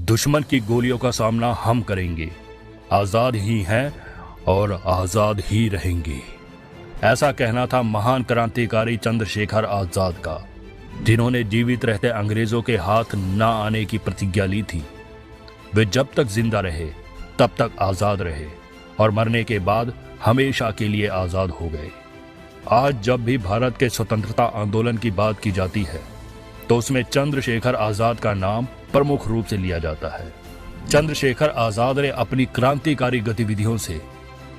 दुश्मन की गोलियों का सामना हम करेंगे। आजाद ही हैं और आजाद ही रहेंगे। ऐसा कहना था महान क्रांतिकारी चंद्रशेखर आजाद का, जिन्होंने जीवित रहते अंग्रेजों के हाथ न आने की प्रतिज्ञा ली थी। वे जब तक जिंदा रहे तब तक आजाद रहे और मरने के बाद हमेशा के लिए आजाद हो गए। आज जब भी भारत के स्वतंत्रता आंदोलन की बात की जाती है तो उसमें चंद्रशेखर आजाद का नाम प्रमुख रूप से लिया जाता है। चंद्रशेखर आजाद ने अपनी क्रांतिकारी गतिविधियों से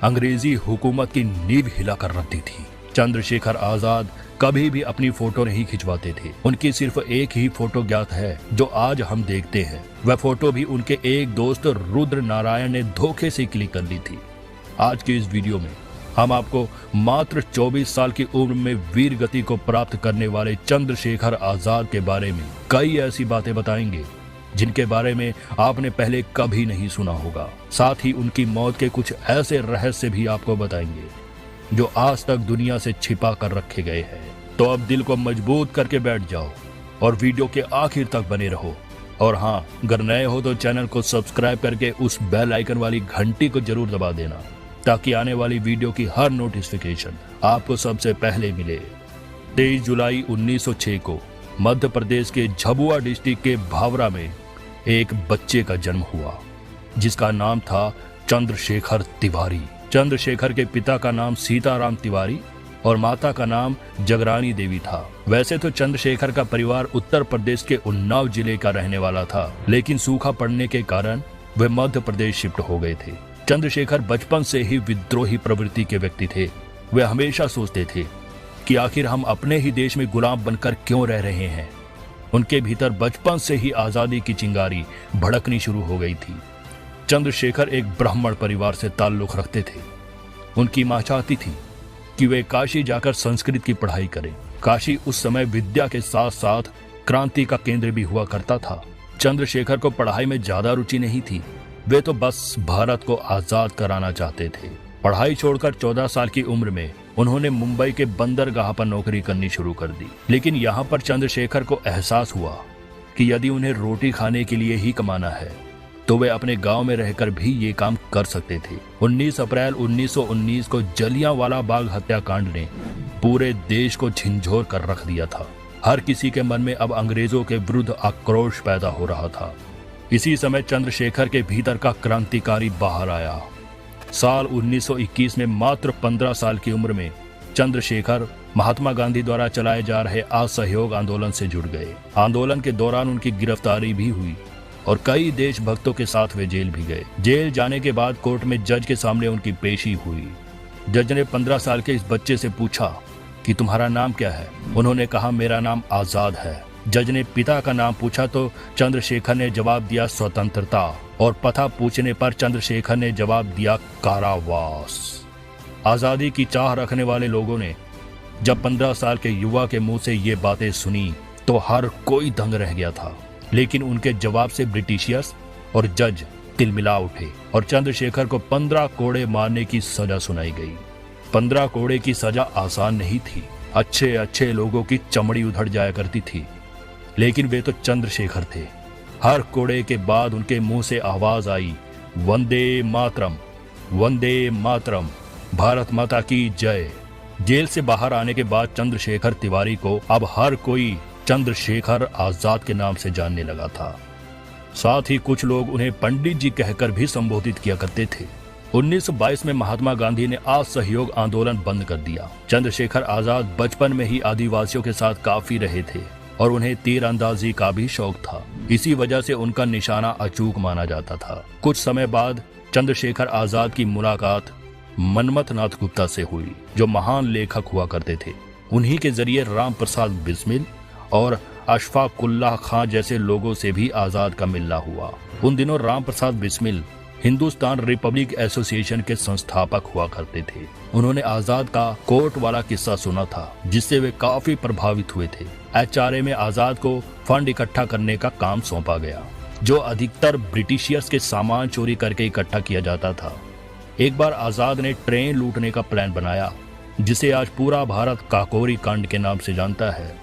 अंग्रेजी हुकूमत की नींव हिलाकर रख दी थी। चंद्रशेखर आजाद कभी भी अपनी फोटो नहीं खिंचवाते थे। उनकी सिर्फ एक ही फोटो ज्ञात है जो आज हम देखते हैं। वह फोटो भी उनके एक दोस्त रुद्र नारायण ने धोखे से क्लिक कर ली थी। आज की इस वीडियो में हम आपको मात्र 24 साल की उम्र में वीर गति को प्राप्त करने वाले चंद्रशेखर आजाद के बारे में कई ऐसी बातें बताएंगे जिनके बारे में आपने पहले कभी नहीं सुना होगा। साथ ही उनकी मौत के कुछ ऐसे रहस्य भी आपको बताएंगे जो आज तक दुनिया से छिपा कर रखे गए हैं। तो अब दिल को मजबूत करके बैठ जाओ और वीडियो के आखिर तक बने रहो। और हाँ, अगर नए हो तो चैनल को सब्सक्राइब करके उस बेल आइकन वाली घंटी को जरूर दबा देना ताकि आने वाली वीडियो की हर नोटिफिकेशन आपको सबसे पहले मिले। 23 जुलाई 1906 को मध्य प्रदेश के झाबुआ डिस्ट्रिक्ट के भावरा में एक बच्चे का जन्म हुआ जिसका नाम था चंद्रशेखर तिवारी। चंद्रशेखर के पिता का नाम सीताराम तिवारी और माता का नाम जगरानी देवी था। वैसे तो चंद्रशेखर का परिवार उत्तर प्रदेश के उन्नाव जिले का रहने वाला था, लेकिन सूखा पड़ने के कारण वे मध्य प्रदेश शिफ्ट हो गए थे। चंद्रशेखर बचपन से ही विद्रोही प्रवृत्ति के व्यक्ति थे। वे हमेशा सोचते थे कि आखिर हम अपने ही देश में गुलाम बनकर क्यों रह रहे हैं। उनके भीतर बचपन से ही आजादी की चिंगारी भड़कनी शुरू हो गई थी। चंद्रशेखर एक ब्राह्मण परिवार से ताल्लुक रखते थे। उनकी मां चाहती थी कि वे काशी जाकर संस्कृत की पढ़ाई करें। काशी उस समय विद्या के साथ साथ क्रांति का केंद्र भी हुआ करता था। चंद्रशेखर को पढ़ाई में ज्यादा रुचि नहीं थी। वे तो बस भारत को आजाद कराना चाहते थे। पढ़ाई छोड़कर 14 साल की उम्र में उन्होंने मुंबई के बंदरगाह पर नौकरी करनी शुरू कर दी। लेकिन यहाँ पर चंद्रशेखर को एहसास हुआ कि यदि उन्हें रोटी खाने के लिए ही कमाना है तो वे अपने गांव में रहकर भी ये काम कर सकते थे। 19 अप्रैल 1919 को जलियांवाला बाग हत्याकांड ने पूरे देश को झिंझोर कर रख दिया था। हर किसी के मन में अब अंग्रेजों के विरुद्ध आक्रोश पैदा हो रहा था। इसी समय चंद्रशेखर के भीतर का क्रांतिकारी बाहर आया। साल 1921 में मात्र 15 साल की उम्र में चंद्रशेखर महात्मा गांधी द्वारा चलाए जा रहे असहयोग आंदोलन से जुड़ गए। आंदोलन के दौरान उनकी गिरफ्तारी भी हुई और कई देशभक्तों के साथ वे जेल भी गए। जेल जाने के बाद कोर्ट में जज के सामने उनकी पेशी हुई। जज ने 15 साल के इस बच्चे से पूछा कि तुम्हारा नाम क्या है। उन्होंने कहा, मेरा नाम आजाद है। जज ने पिता का नाम पूछा तो चंद्रशेखर ने जवाब दिया स्वतंत्रता, और पता पूछने पर चंद्रशेखर ने जवाब दिया कारावास। आजादी की चाह रखने वाले लोगों ने जब 15 साल के युवा के मुंह से ये बातें सुनी तो हर कोई दंग रह गया था। लेकिन उनके जवाब से ब्रिटिशियर्स और जज तिलमिला उठे और चंद्रशेखर को 15 कोड़े मारने की सजा सुनाई गई। 15 कोड़े की सजा आसान नहीं थी। अच्छे अच्छे लोगों की चमड़ी उधड़ जाया करती थी, लेकिन वे तो चंद्रशेखर थे। हर कोड़े के बाद उनके मुंह से आवाज आई, वंदे मातरम, वंदे मातरम, भारत माता की जय। जेल से बाहर आने के बाद चंद्रशेखर तिवारी को अब हर कोई चंद्रशेखर आजाद के नाम से जानने लगा था। साथ ही कुछ लोग उन्हें पंडित जी कहकर भी संबोधित किया करते थे। 1922 में महात्मा गांधी ने असहयोग आंदोलन बंद कर दिया। चंद्रशेखर आजाद बचपन में ही आदिवासियों के साथ काफी रहे थे और उन्हें तीरंदाजी का भी शौक था। इसी वजह से उनका निशाना अचूक माना जाता था। कुछ समय बाद चंद्रशेखर आजाद की मुलाकात मनमथ नाथ गुप्ता से हुई, जो महान लेखक हुआ करते थे। उन्हीं के जरिए राम प्रसाद बिस्मिल और अशफाकुल्लाह खान जैसे लोगों से भी आजाद का मिलना हुआ। उन दिनों राम प्रसाद बिस्मिल हिंदुस्तान रिपब्लिक एसोसिएशन के संस्थापक हुआ करते थे। उन्होंने आजाद का कोर्ट वाला किस्सा सुना था, जिससे वे काफी प्रभावित हुए थे। HRA में आजाद को फंड इकट्ठा करने का काम सौंपा गया, जो अधिकतर ब्रिटिशियर्स के सामान चोरी करके इकट्ठा किया जाता था। एक बार आजाद ने ट्रेन लूटने का प्लान बनाया, जिसे आज पूरा भारत काकोरी कांड के नाम से जानता है।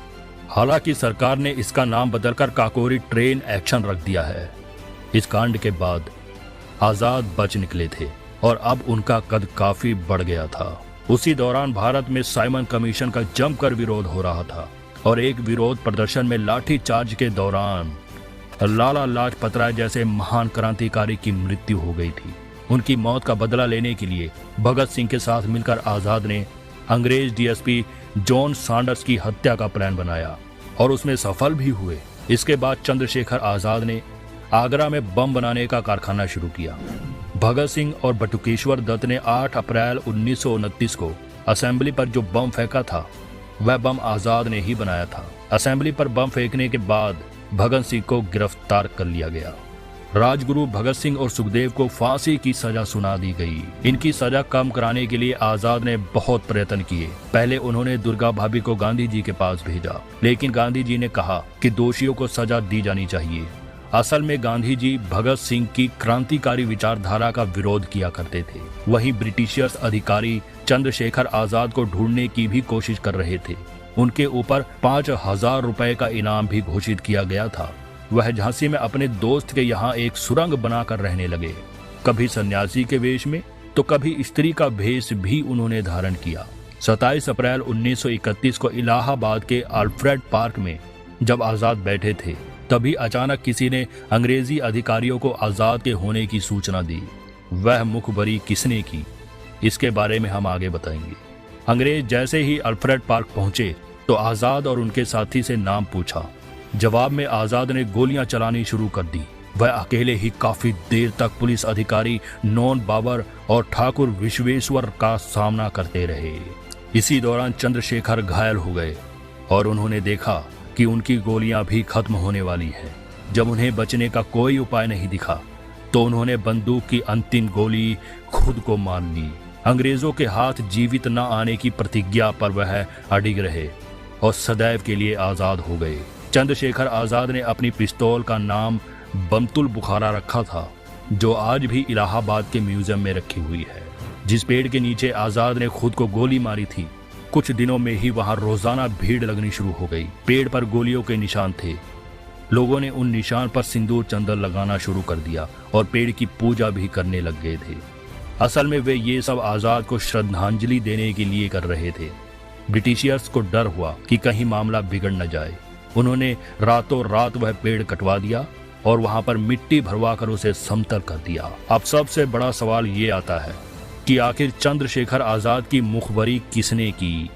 हालांकि सरकार ने इसका नाम बदलकर काकोरी ट्रेन एक्शन रख दिया है। इस कांड के बाद आजाद बच निकले थे और अब उनका कद काफी बढ़ गया था। उसी दौरान भारत में साइमन कमीशन का जमकर विरोध हो रहा था और एक विरोध प्रदर्शन में लाठी चार्ज के दौरान लाला लाजपत राय जैसे महान क्रांतिकारी की मृत्यु हो गई थी। उनकी मौत का बदला लेने के लिए भगत सिंह के साथ मिलकर आजाद ने अंग्रेज डीएसपी जॉन सैंडर्स की हत्या का प्लान बनाया और उसमें सफल भी हुए। इसके बाद चंद्रशेखर आजाद ने आगरा में बम बनाने का कारखाना शुरू किया। भगत सिंह और बटुकेश्वर दत्त ने 8 अप्रैल 1929 को असेंबली पर जो बम फेंका था वह बम आजाद ने ही बनाया था। असेंबली पर बम फेंकने के बाद भगत सिंह को गिरफ्तार कर लिया गया। राजगुरु भगत सिंह और सुखदेव को फांसी की सजा सुना दी गई। इनकी सजा कम कराने के लिए आजाद ने बहुत प्रयत्न किए। पहले उन्होंने दुर्गा भाभी को गांधी जी के पास भेजा, लेकिन गांधी जी ने कहा कि दोषियों को सजा दी जानी चाहिए। असल में गांधी जी भगत सिंह की क्रांतिकारी विचारधारा का विरोध किया करते थे। वहीं ब्रिटिशर्स अधिकारी चंद्रशेखर आजाद को ढूंढने की भी कोशिश कर रहे थे। उनके ऊपर 5,000 रुपए का इनाम भी घोषित किया गया था। वह झांसी में अपने दोस्त के यहाँ एक सुरंग बनाकर रहने लगे। कभी सन्यासी के वेश में तो कभी स्त्री का भेष भी उन्होंने धारण किया। 27 अप्रैल 1931 को इलाहाबाद के अल्फ्रेड पार्क में जब आजाद बैठे थे, तभी अचानक किसी ने अंग्रेजी अधिकारियों को आजाद के होने की सूचना दी। वह मुखबरी किसने की, इसके बारे में हम आगे बताएंगे। अंग्रेज जैसे ही अल्फ्रेड पार्क पहुंचे तो आजाद और उनके साथी से नाम पूछा। जवाब में आजाद ने गोलियां चलानी शुरू कर दी। वह अकेले ही काफी देर तक पुलिस अधिकारी नॉन बाबर और ठाकुर विश्वेश्वर का सामना करते रहे। इसी दौरान चंद्रशेखर घायल हो गए और उन्होंने देखा कि उनकी गोलियां भी खत्म होने वाली है। जब उन्हें बचने का कोई उपाय नहीं दिखा तो उन्होंने बंदूक की अंतिम गोली खुद को मार ली। अंग्रेजों के हाथ जीवित न आने की प्रतिज्ञा पर वह अडिग रहे और सदैव के लिए आजाद हो गए। चंद्रशेखर आजाद ने अपनी पिस्तौल का नाम बमतुल बुखारा रखा था, जो आज भी इलाहाबाद के म्यूजियम में रखी हुई है। जिस पेड़ के नीचे आजाद ने खुद को गोली मारी थी, कुछ दिनों में ही वहां रोजाना भीड़ लगनी शुरू हो गई। पेड़ पर गोलियों के निशान थे। लोगों ने उन निशान पर सिंदूर चंदन लगाना शुरू कर दिया और पेड़ की पूजा भी करने लग गए थे। असल में वे ये सब आजाद को श्रद्धांजलि देने के लिए कर रहे थे। ब्रिटिशियर्स को डर हुआ कि कहीं मामला बिगड़ न जाए। उन्होंने रातों रात वह पेड़ कटवा दिया और वहां पर मिट्टी भरवाकर उसे समतल कर दिया। अब सबसे बड़ा सवाल ये आता है कि आखिर चंद्रशेखर आजाद की मुखबरी किसने की।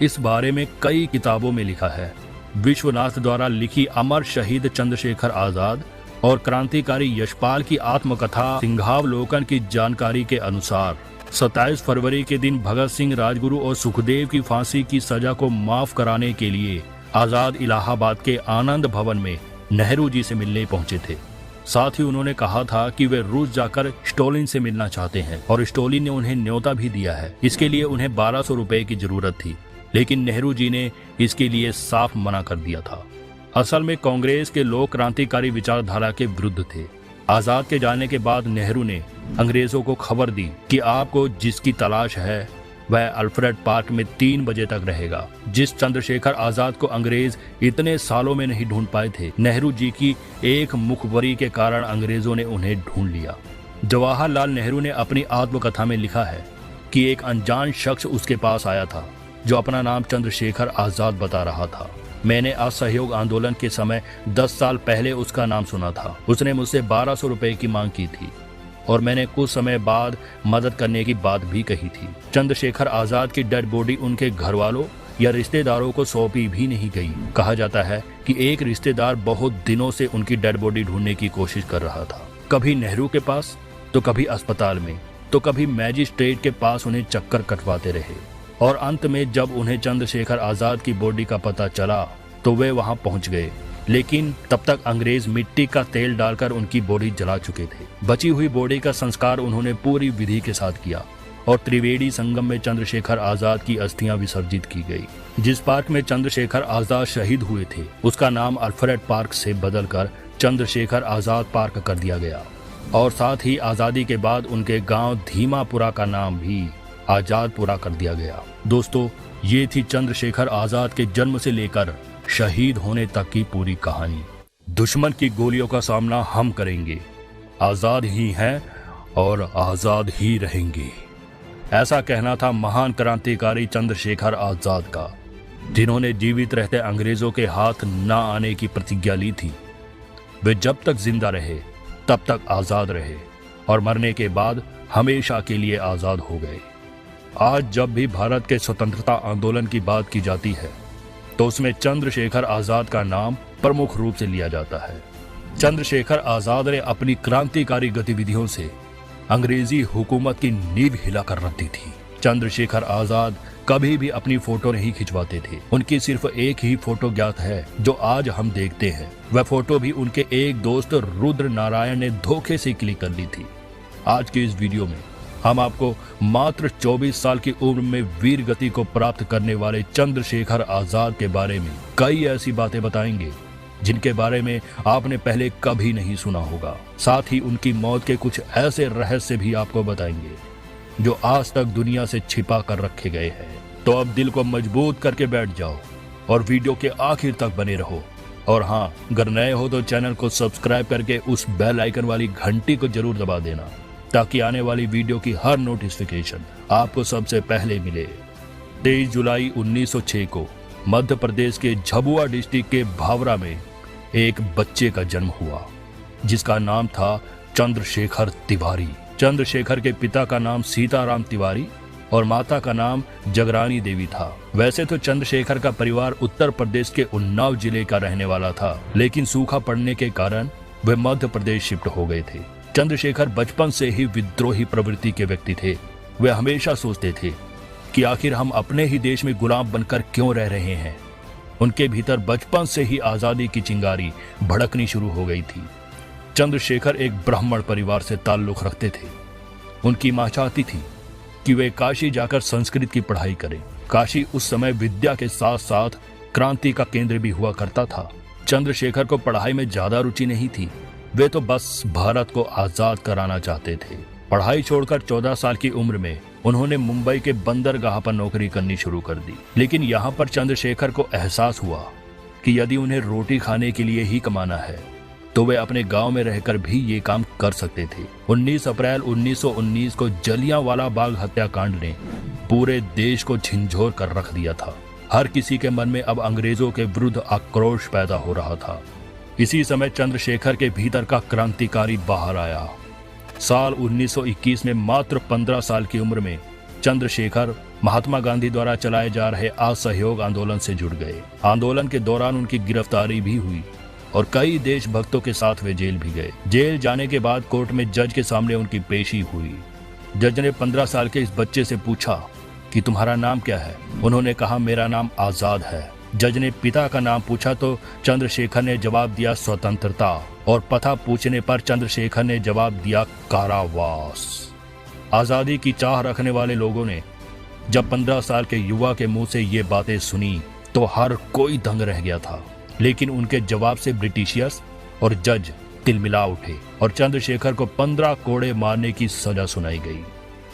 इस बारे में कई किताबों में लिखा है। विश्वनाथ द्वारा लिखी अमर शहीद चंद्रशेखर आजाद और क्रांतिकारी यशपाल की आत्मकथा सिंहावलोकन की जानकारी के अनुसार 27 फरवरी के दिन भगत सिंह, राजगुरु और सुखदेव की फांसी की सजा को माफ कराने के लिए आजाद इलाहाबाद के आनंद भवन में नेहरू जी से मिलने पहुंचे थे। साथ ही उन्होंने कहा था कि वे रूस जाकर स्टोलिन से मिलना चाहते हैं और स्टोलिन ने उन्हें न्योता भी दिया है। इसके लिए उन्हें 1200 रुपए की जरूरत थी, लेकिन नेहरू जी ने इसके लिए साफ मना कर दिया था। असल में कांग्रेस के लोग क्रांतिकारी विचारधारा के विरुद्ध थे। आजाद के जाने के बाद नेहरू ने अंग्रेजों को खबर दी कि आपको जिसकी तलाश है वह अल्फ्रेड पार्क में 3 बजे तक रहेगा। जिस चंद्रशेखर आजाद को अंग्रेज इतने सालों में नहीं ढूंढ पाए थे, नेहरू जी की एक मुखबरी के कारण अंग्रेजों ने उन्हें ढूंढ लिया। जवाहरलाल नेहरू ने अपनी आत्मकथा में लिखा है कि एक अनजान शख्स उसके पास आया था जो अपना नाम चंद्रशेखर आजाद बता रहा था। मैंने असहयोग आंदोलन के समय 10 साल पहले उसका नाम सुना था। उसने मुझसे 1200 रुपए की मांग की थी और मैंने कुछ समय बाद मदद करने की बात भी कही थी। चंद्रशेखर आजाद की डेड बॉडी उनके घर वालों या रिश्तेदारों को सौंपी भी नहीं गई। कहा जाता है कि एक रिश्तेदार बहुत दिनों से उनकी डेड बॉडी ढूंढने की कोशिश कर रहा था। कभी नेहरू के पास तो कभी अस्पताल में तो कभी मैजिस्ट्रेट के पास उन्हें चक्कर कटवाते रहे और अंत में जब उन्हें चंद्रशेखर आजाद की बॉडी का पता चला तो वे वहां पहुंच गए, लेकिन तब तक अंग्रेज मिट्टी का तेल डालकर उनकी बॉडी जला चुके थे। बची हुई बॉडी का संस्कार उन्होंने पूरी विधि के साथ किया और त्रिवेणी संगम में चंद्रशेखर आजाद की अस्थियां विसर्जित की गई। जिस पार्क में चंद्रशेखर आजाद शहीद हुए थे उसका नाम अल्फ्रेड पार्क से बदलकर चंद्रशेखर आजाद पार्क कर दिया गया और साथ ही आजादी के बाद उनके गांव धीमापुरा का नाम भी आजादपुरा कर दिया गया। दोस्तों, ये थी चंद्रशेखर आजाद के जन्म से लेकर शहीद होने तक की पूरी कहानी। दुश्मन की गोलियों का सामना हम करेंगे, आजाद ही हैं और आजाद ही रहेंगे। ऐसा कहना था महान क्रांतिकारी चंद्रशेखर आजाद का, जिन्होंने जीवित रहते अंग्रेजों के हाथ न आने की प्रतिज्ञा ली थी। वे जब तक जिंदा रहे तब तक आजाद रहे और मरने के बाद हमेशा के लिए आजाद हो गए। आज जब भी भारत के स्वतंत्रता आंदोलन की बात की जाती है तो उसमें चंद्रशेखर आजाद का नाम प्रमुख रूप से लिया जाता है। चंद्रशेखर आजाद ने अपनी क्रांतिकारी गतिविधियों से अंग्रेजी हुकूमत की नींव हिलाकर रख दी थी। चंद्रशेखर आजाद कभी भी अपनी फोटो नहीं खिंचवाते थे। उनकी सिर्फ एक ही फोटो ज्ञात है जो आज हम देखते हैं। वह फोटो भी उनके एक दोस्त रुद्र नारायण ने धोखे से क्लिक कर ली थी। आज की इस वीडियो में हम आपको मात्र 24 साल की उम्र में वीर गति को प्राप्त करने वाले चंद्रशेखर आजाद के बारे में कई ऐसी बातें बताएंगे जिनके बारे में आपने पहले कभी नहीं सुना होगा। साथ ही उनकी मौत के कुछ ऐसे रहस्य भी आपको बताएंगे जो आज तक दुनिया से छिपा कर रखे गए हैं। तो अब दिल को मजबूत करके बैठ जाओ और वीडियो के आखिर तक बने रहो। और हाँ, अगर नए हो तो चैनल को सब्सक्राइब करके उस बेल आइकन वाली घंटी को जरूर दबा देना, ताकि आने वाली वीडियो की हर नोटिफिकेशन आपको सबसे पहले मिले। 23 जुलाई 1906 को मध्य प्रदेश के झाबुआ डिस्ट्रिक्ट के भावरा में एक बच्चे का जन्म हुआ, जिसका नाम था चंद्रशेखर तिवारी। चंद्रशेखर के पिता का नाम सीताराम तिवारी और माता का नाम जगरानी देवी था। वैसे तो चंद्रशेखर का परिवार उत्तर प्रदेश के उन्नाव जिले का रहने वाला था, लेकिन सूखा पड़ने के कारण वे मध्य प्रदेश शिफ्ट हो गए थे। चंद्रशेखर बचपन से ही विद्रोही प्रवृत्ति के व्यक्ति थे। वे हमेशा सोचते थे कि आखिर हम अपने ही देश में गुलाम बनकर क्यों रह रहे हैं। उनके भीतर बचपन से ही आजादी की चिंगारी भड़कनी शुरू हो गई थी। चंद्रशेखर एक ब्राह्मण परिवार से ताल्लुक रखते थे। उनकी मां चाहती थी कि वे काशी जाकर संस्कृत की पढ़ाई करें। काशी उस समय विद्या के साथ साथ क्रांति का केंद्र भी हुआ करता था। चंद्रशेखर को पढ़ाई में ज्यादा रुचि नहीं थी। वे तो बस भारत को आजाद कराना चाहते थे। पढ़ाई छोड़कर 14 साल की उम्र में उन्होंने मुंबई के बंदरगाह पर नौकरी करनी शुरू कर दी। लेकिन यहाँ पर चंद्रशेखर को एहसास हुआ कि यदि उन्हें रोटी खाने के लिए ही कमाना है तो वे अपने गांव में रहकर भी ये काम कर सकते थे। 19 अप्रैल 1919 को जलियांवाला बाग हत्याकांड ने पूरे देश को झिंझोर कर रख दिया था। हर किसी के मन में अब अंग्रेजों के विरुद्ध आक्रोश पैदा हो रहा था। इसी समय चंद्रशेखर के भीतर का क्रांतिकारी बाहर आया। साल 1921 में मात्र 15 साल की उम्र में चंद्रशेखर महात्मा गांधी द्वारा चलाए जा रहे असहयोग आंदोलन से जुड़ गए। आंदोलन के दौरान उनकी गिरफ्तारी भी हुई और कई देशभक्तों के साथ वे जेल भी गए। जेल जाने के बाद कोर्ट में जज के सामने उनकी पेशी हुई। जज ने 15 साल के इस बच्चे से पूछा कि तुम्हारा नाम क्या है। उन्होंने कहा, मेरा नाम आजाद है। जज ने पिता का नाम पूछा तो चंद्रशेखर ने जवाब दिया स्वतंत्रता, और पता पूछने पर चंद्रशेखर ने जवाब दिया कारावास। आजादी की चाह रखने वाले लोगों ने जब 15 साल के युवा के मुंह से ये बातें सुनी तो हर कोई दंग रह गया था। लेकिन उनके जवाब से ब्रिटिशियर्स और जज तिलमिला उठे और चंद्रशेखर को 15 कोड़े मारने की सजा सुनाई गई।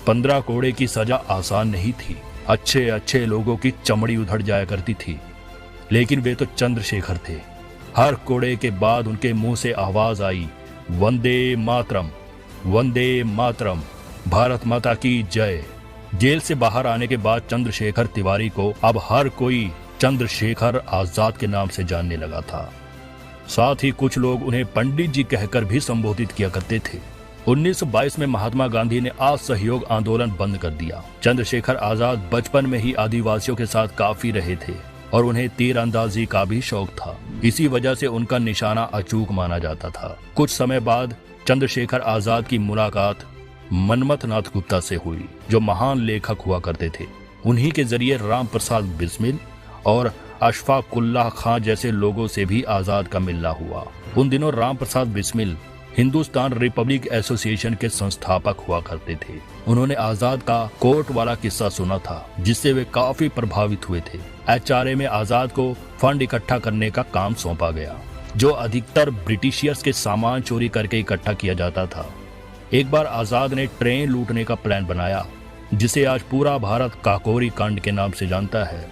15 कोड़े की सजा आसान नहीं थी। अच्छे अच्छे लोगों की चमड़ी उधड़ जाया करती थी, लेकिन वे तो चंद्रशेखर थे। हर कोड़े के बाद उनके मुंह से आवाज आई, वंदे मातरम, वंदे मातरम, भारत माता की जय। जेल से बाहर आने के बाद चंद्रशेखर तिवारी को अब हर कोई चंद्रशेखर आजाद के नाम से जानने लगा था। साथ ही कुछ लोग उन्हें पंडित जी कहकर भी संबोधित किया करते थे। 1922 में महात्मा गांधी ने असहयोग आंदोलन बंद कर दिया। चंद्रशेखर आजाद बचपन में ही आदिवासियों के साथ काफी रहे थे और उन्हें तीरंदाजी का भी शौक था। इसी वजह से उनका निशाना अचूक माना जाता था। कुछ समय बाद चंद्रशेखर आजाद की मुलाकात मनमथ नाथ गुप्ता से हुई, जो महान लेखक हुआ करते थे। उन्हीं के जरिए राम प्रसाद बिस्मिल और अशफाकुल्लाह खां जैसे लोगों से भी आजाद का मिलना हुआ। उन दिनों राम प्रसाद बिस्मिल हिंदुस्तान रिपब्लिक एसोसिएशन के संस्थापक हुआ करते थे। उन्होंने आजाद का कोर्ट वाला किस्सा सुना था, जिससे वे काफी प्रभावित हुए थे। HRA में आजाद को फंड इकट्ठा करने का काम सौंपा गया, जो अधिकतर ब्रिटिशियर्स के सामान चोरी करके इकट्ठा किया जाता था। एक बार आजाद ने ट्रेन लूटने का प्लान बनाया, जिसे आज पूरा भारत काकोरी कांड के नाम से जानता है।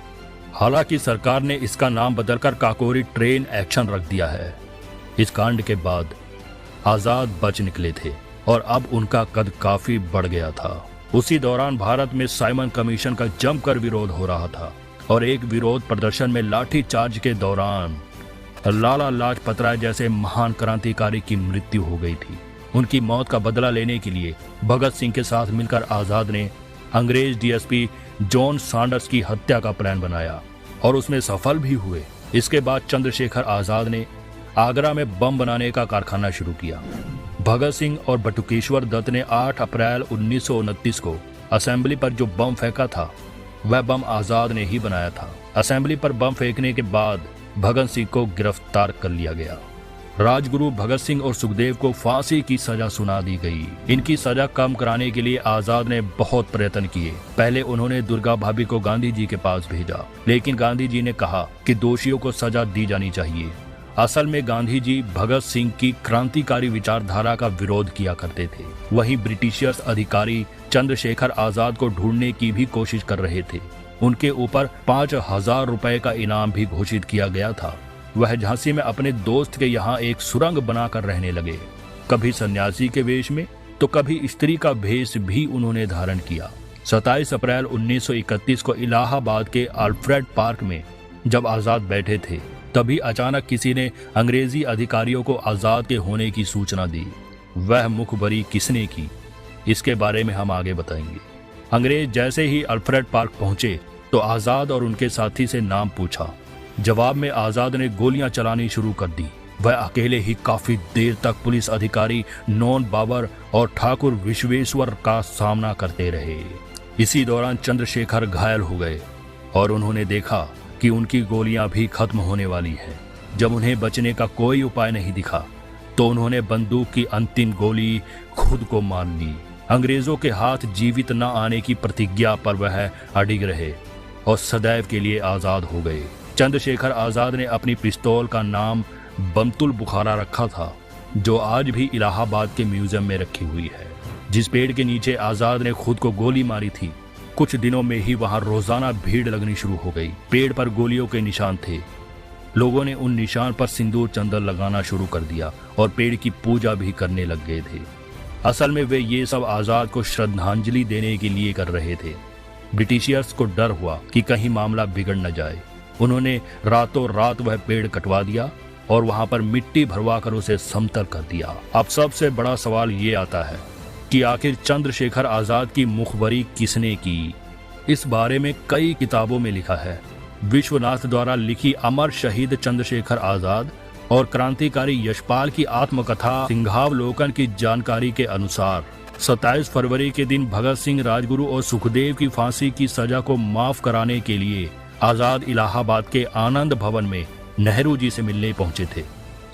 हालांकि सरकार ने इसका नाम बदलकर काकोरी ट्रेन एक्शन रख दिया है। इस कांड के बाद आजाद बच निकले थे और अब उनका कद काफी बढ़ गया था। उसी दौरान भारत में साइमन कमीशन का जमकर विरोध हो रहा था और एक विरोध प्रदर्शन में लाठी चार्ज के दौरान लाला लाजपत राय जैसे महान क्रांतिकारी की मृत्यु हो गई थी। उनकी मौत का बदला लेने के लिए भगत सिंह के साथ मिलकर आजाद ने अंग्रेज डीएसपी जॉन सैंडर्स की हत्या का प्लान बनाया और उसमें सफल भी हुए। इसके बाद चंद्रशेखर आजाद ने आगरा में बम बनाने का कारखाना शुरू किया। भगत सिंह और बटुकेश्वर दत्त ने 8 अप्रैल 1929 को असेंबली पर जो बम फेंका था वह बम आजाद ने ही बनाया था। असेंबली पर बम फेंकने के बाद भगत सिंह को गिरफ्तार कर लिया गया। राजगुरु भगत सिंह और सुखदेव को फांसी की सजा सुना दी गई। इनकी सजा कम कराने के लिए आजाद ने बहुत प्रयत्न किए। पहले उन्होंने दुर्गा भाभी को गांधी जी के पास भेजा, लेकिन गांधी जी ने कहा कि दोषियों को सजा दी जानी चाहिए। असल में गांधी जी भगत सिंह की क्रांतिकारी विचारधारा का विरोध किया करते थे। वहीं ब्रिटिशर्स अधिकारी चंद्रशेखर आजाद को ढूंढने की भी कोशिश कर रहे थे। उनके ऊपर 5,000 रुपए का इनाम भी घोषित किया गया था। वह झांसी में अपने दोस्त के यहाँ एक सुरंग बनाकर रहने लगे। कभी सन्यासी के वेश में तो कभी स्त्री का भेष भी उन्होंने धारण किया। 27 अप्रैल 1931 को इलाहाबाद के अल्फ्रेड पार्क में जब आजाद बैठे थे, तभी अचानक किसी ने अंग्रेजी अधिकारियों को आजाद के होने की सूचना दी। वह मुखबरी किसने की, इसके बारे में हम आगे बताएंगे। अंग्रेज जैसे ही अल्फ्रेड पार्क पहुंचे तो आजाद और उनके साथी से नाम पूछा। जवाब में आजाद ने गोलियां चलानी शुरू कर दी। वह अकेले ही काफी देर तक पुलिस अधिकारी नॉन बाबर और ठाकुर विश्वेश्वर का सामना करते रहे। इसी दौरान चंद्रशेखर घायल हो गए और उन्होंने देखा कि उनकी गोलियां भी खत्म होने वाली है। जब उन्हें बचने का कोई उपाय नहीं दिखा तो उन्होंने बंदूक की अंतिम गोली खुद को मार ली। अंग्रेजों के हाथ जीवित न आने की प्रतिज्ञा पर वह अडिग रहे और सदैव के लिए आजाद हो गए। चंद्रशेखर आजाद ने अपनी पिस्तौल का नाम बंतुल बुखारा रखा था, जो आज भी इलाहाबाद के म्यूजियम में रखी हुई है। जिस पेड़ के नीचे आजाद ने खुद को गोली मारी थी, कुछ दिनों में ही वहां रोजाना भीड़ लगनी शुरू हो गई। पेड़ पर गोलियों के निशान थे। लोगों ने उन निशान पर सिंदूर चंदन लगाना शुरू कर दिया और पेड़ की पूजा भी करने लग गए थे। असल में वे ये सब आजाद को श्रद्धांजलि देने के लिए कर रहे थे। ब्रिटिशियर्स को डर हुआ कि कहीं मामला बिगड़ न जाए। उन्होंने रातों रात वह पेड़ कटवा दिया और वहां पर मिट्टी भरवा कर उसे समतल कर दिया। अब सबसे बड़ा सवाल ये आता है कि आखिर चंद्रशेखर आजाद की मुखबरी किसने की। इस बारे में कई किताबों में लिखा है। विश्वनाथ द्वारा लिखी अमर शहीद चंद्रशेखर आजाद और क्रांतिकारी यशपाल की आत्मकथा सिंहावलोकन की जानकारी के अनुसार 27 फरवरी के दिन भगत सिंह, राजगुरु और सुखदेव की फांसी की सजा को माफ कराने के लिए आजाद इलाहाबाद के आनंद भवन में नेहरू जी से मिलने पहुंचे थे।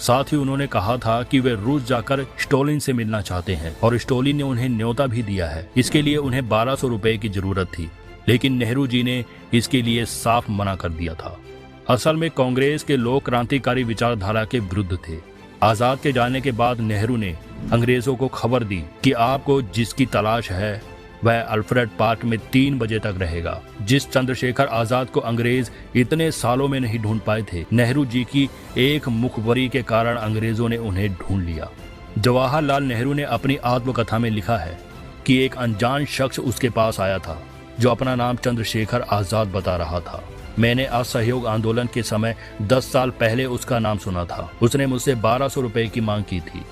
साथ ही उन्होंने कहा था कि वे रूस जाकर स्टोलिन से मिलना चाहते हैं और स्टोलिन ने उन्हें न्योता भी दिया है। इसके लिए उन्हें 1200 रुपए की जरूरत थी, लेकिन नेहरू जी ने इसके लिए साफ मना कर दिया था। असल में कांग्रेस के लोग क्रांतिकारी विचारधारा के विरुद्ध थे। आजाद के जाने के बाद नेहरू ने अंग्रेजों को खबर दी कि आपको जिसकी तलाश है वह अल्फ्रेड पार्क में 3 बजे तक रहेगा। जिस चंद्रशेखर आजाद को अंग्रेज इतने सालों में नहीं ढूंढ पाए थे, नेहरू जी की एक मुखबरी के कारण अंग्रेजों ने उन्हें ढूंढ लिया। जवाहरलाल नेहरू ने अपनी आत्मकथा में लिखा है कि एक अनजान शख्स उसके पास आया था जो अपना नाम चंद्रशेखर आजाद बता रहा था। मैंने असहयोग आंदोलन के समय 10 साल पहले उसका नाम सुना था। उसने मुझसे 1200 रुपए की मांग की थी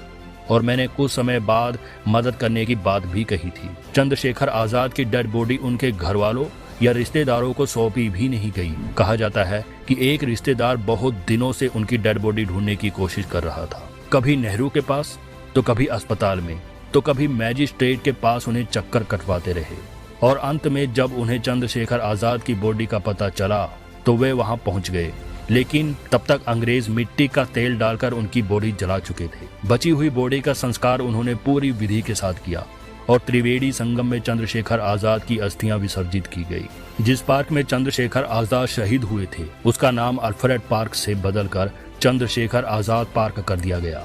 और मैंने कुछ समय बाद मदद करने की बात भी कही थी। चंद्रशेखर आजाद की डेड बॉडी उनके घर वालों या रिश्तेदारों को सौंपी भी नहीं गई। कहा जाता है कि एक रिश्तेदार बहुत दिनों से उनकी डेड बॉडी ढूंढने की कोशिश कर रहा था। कभी नेहरू के पास तो कभी अस्पताल में तो कभी मैजिस्ट्रेट के पास उन्हें चक्कर कटवाते रहे और अंत में जब उन्हें चंद्रशेखर आजाद की बॉडी का पता चला तो वे वहां पहुंच गए, लेकिन तब तक अंग्रेज मिट्टी का तेल डालकर उनकी बॉडी जला चुके थे। बची हुई बॉडी का संस्कार उन्होंने पूरी विधि के साथ किया और त्रिवेणी संगम में चंद्रशेखर आजाद की अस्थियां विसर्जित की गई। जिस पार्क में चंद्रशेखर आजाद शहीद हुए थे उसका नाम अल्फ्रेड पार्क से बदलकर चंद्रशेखर आजाद पार्क कर दिया गया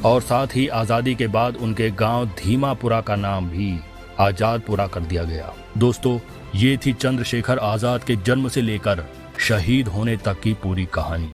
और साथ ही आजादी के बाद उनके गांव धीमापुरा का नाम भी आजादपुरा कर दिया गया। दोस्तों, ये थी चंद्रशेखर आजाद के जन्म से लेकर शहीद होने तक की पूरी कहानी।